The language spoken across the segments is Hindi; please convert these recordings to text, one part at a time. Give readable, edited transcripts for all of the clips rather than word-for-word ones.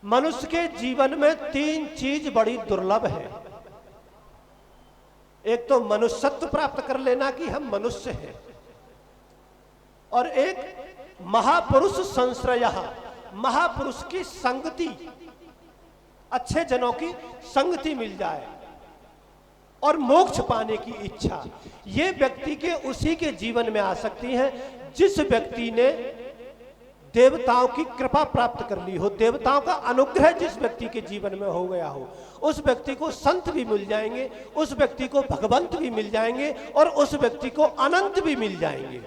मनुष्य के जीवन में तीन चीज बड़ी दुर्लभ है। एक तो मनुष्यत्व प्राप्त कर लेना कि हम मनुष्य हैं, और एक महापुरुष संश्रयः, महापुरुष की संगति, अच्छे जनों की संगति मिल जाए, और मोक्ष पाने की इच्छा। ये व्यक्ति के उसी के जीवन में आ सकती है जिस व्यक्ति ने देवताओं की कृपा प्राप्त कर ली हो, देवताओं का अनुग्रह जिस व्यक्ति के जीवन में हो गया हो। उस व्यक्ति को संत भी मिल जाएंगे, उस व्यक्ति को भगवंत भी मिल जाएंगे, और उस व्यक्ति को अनंत भी मिल जाएंगे।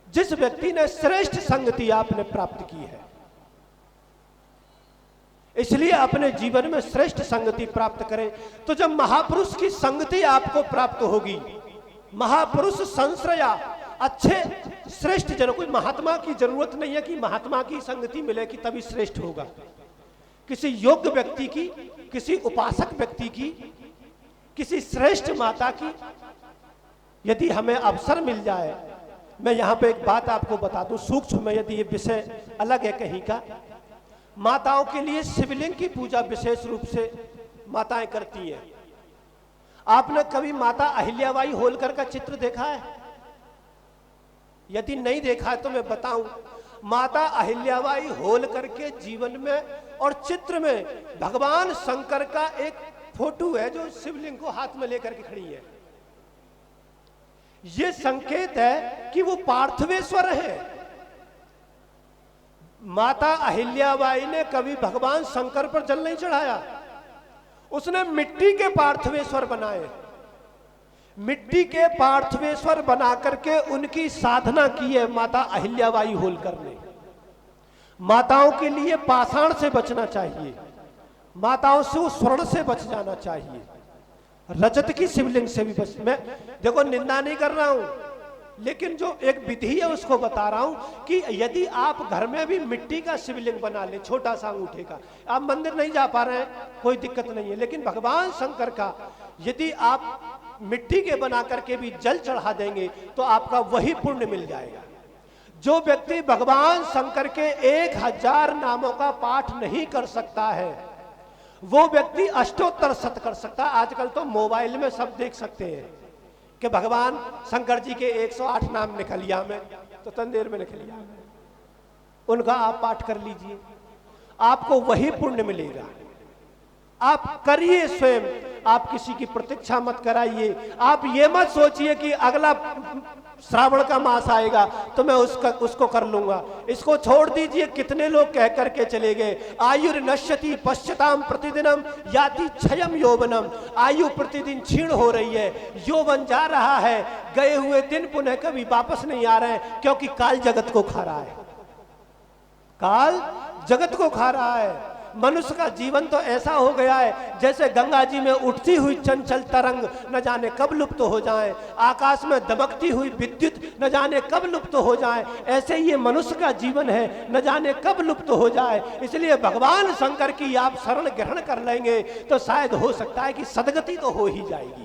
जिस व्यक्ति ने श्रेष्ठ संगति आपने प्राप्त की है, इसलिए अपने जीवन में श्रेष्ठ संगति प्राप्त करें। तो जब महापुरुष की संगति आपको प्राप्त होगी, महापुरुष संश्रया, अच्छे श्रेष्ठ जनों, कोई महात्मा की जरूरत नहीं है कि महात्मा की संगति मिले कि तभी श्रेष्ठ होगा। किसी योग्य व्यक्ति की, किसी उपासक व्यक्ति की, किसी श्रेष्ठ माता की यदि हमें अवसर मिल जाए। मैं यहां पे एक बात आपको बता दूं सूक्ष्म में, यदि ये विषय अलग है कहीं का। माताओं के लिए शिवलिंग की पूजा विशेष रूप से माताएं करती हैं। आपने कभी माता अहिल्याबाई होलकर का चित्र देखा है? यदि नहीं देखा है तो मैं बताऊं, माता अहिल्याबाई होलकर के जीवन में और चित्र में भगवान शंकर का एक फोटो है जो शिवलिंग को हाथ में लेकर के खड़ी है। यह संकेत है कि वो पार्थिवेश्वर है। माता अहिल्याबाई ने कभी भगवान शंकर पर जल नहीं चढ़ाया, उसने मिट्टी के पार्थिवेश्वर बनाए। मिट्टी के पार्थिवेश्वर बना करके उनकी साधना की है माता अहिल्याबाई होलकर ने। माताओं के लिए पाषाण से बचना चाहिए, माताओं से स्वर्ण से बच जाना चाहिए, रजत की शिवलिंग से भी बच। मैं देखो निंदा नहीं कर रहा हूं, लेकिन जो एक विधि है उसको बता रहा हूं कि यदि आप घर में भी मिट्टी का शिवलिंग बना ले, छोटा सा अंगूठे का, आप मंदिर नहीं जा पा रहे हैं कोई दिक्कत नहीं है, लेकिन भगवान शंकर का यदि आप मिट्टी के बना करके भी जल चढ़ा देंगे तो आपका वही पुण्य मिल जाएगा। जो व्यक्ति भगवान शंकर के 1000 नामों का पाठ नहीं कर सकता है, वो व्यक्ति अष्टोत्तर शत कर सकता है। आजकल तो मोबाइल में सब देख सकते हैं कि भगवान शंकर जी के 108 नाम निकल लिया में, तो तंदेर में निकल लिया, उनका आप पाठ कर लीजिए, आपको वही पुण्य मिलेगा। आप करिए स्वयं, आप किसी की प्रतीक्षा मत कराइए। आप ये मत सोचिए कि अगला श्रावण का मास आएगा तो मैं उसको कर लूंगा, इसको छोड़ दीजिए। कितने लोग कह करके चले गए, आयुर्नश्यति पश्यताम प्रतिदिनम याति क्षयम यौवनम। आयु प्रतिदिन क्षीण हो रही है, यौवन जा रहा है, गए हुए दिन पुनः कभी वापस नहीं आ रहे हैं, क्योंकि काल जगत को खा रहा है, काल जगत को खा रहा है। मनुष्य का जीवन तो ऐसा हो गया है जैसे गंगा जी में उठती हुई चंचल तरंग न जाने कब लुप्त हो जाए, आकाश में दमकती हुई विद्युत न जाने कब लुप्त हो जाए, ऐसे ये मनुष्य का जीवन है, न जाने कब लुप्त हो जाए। इसलिए भगवान शंकर की आप शरण ग्रहण कर लेंगे तो शायद हो सकता है कि सदगति तो हो ही जाएगी।